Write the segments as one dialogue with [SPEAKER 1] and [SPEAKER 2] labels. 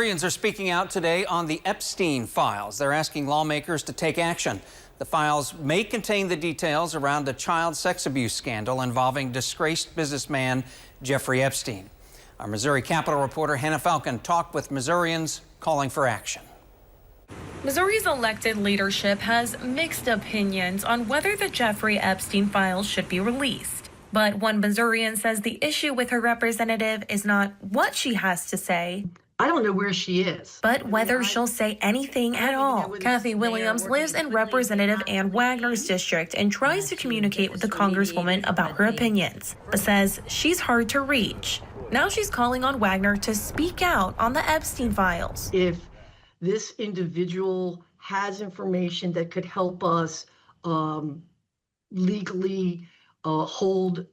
[SPEAKER 1] Missourians are speaking out today on the Epstein files. They're asking lawmakers to take action. The files may contain the details around a child sex abuse scandal involving disgraced businessman Jeffrey Epstein. Our Missouri Capitol reporter Hannah Falcon talked with Missourians calling for action.
[SPEAKER 2] Missouri's elected leadership has mixed opinions on whether the Jeffrey Epstein files should be released. But one Missourian says the issue with her representative is not what she has to say,
[SPEAKER 3] I don't know where she is,
[SPEAKER 2] but whether she'll say anything at all. Kathy Williams lives in Representative Ann Wagner's district and tries to communicate with the Congresswoman about her opinions, but says she's hard to reach. Now she's calling on Wagner to speak out on the Epstein files.
[SPEAKER 3] If this individual has information that could help us legally hold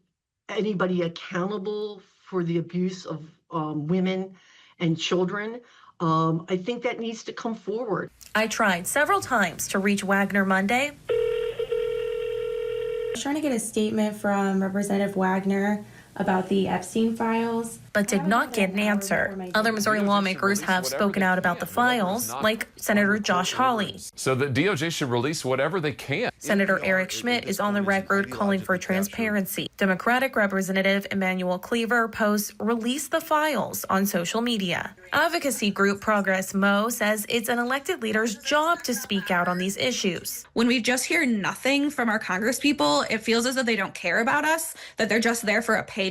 [SPEAKER 3] anybody accountable for the abuse of women and children, I think that needs to come forward.
[SPEAKER 2] I tried several times to reach Wagner Monday.
[SPEAKER 4] I was trying to get a statement from Representative Wagner about the Epstein files,
[SPEAKER 2] but did not get an answer. Other Missouri lawmakers have spoken out about the files, like Senator Josh Hawley.
[SPEAKER 5] So the DOJ should release whatever they can.
[SPEAKER 2] Senator Eric Schmidt is on the record calling for transparency. Democratic Representative Emmanuel Cleaver posts "release the files" on social media. Advocacy group Progress Mo says it's an elected leader's job to speak out on these issues.
[SPEAKER 6] When we just hear nothing from our congresspeople, it feels as though they don't care about us, that they're just there for a paycheck.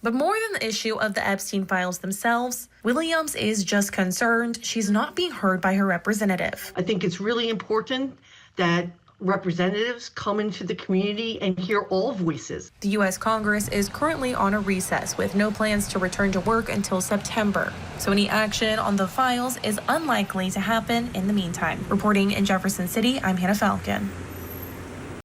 [SPEAKER 2] But more than the issue of the Epstein files themselves, Williams is just concerned she's not being heard by her representative.
[SPEAKER 3] I think it's really important that representatives come into the community and hear all voices.
[SPEAKER 2] The U.S. Congress is currently on a recess with no plans to return to work until September. So any action on the files is unlikely to happen in the meantime. Reporting in Jefferson City, I'm Hannah Falcon.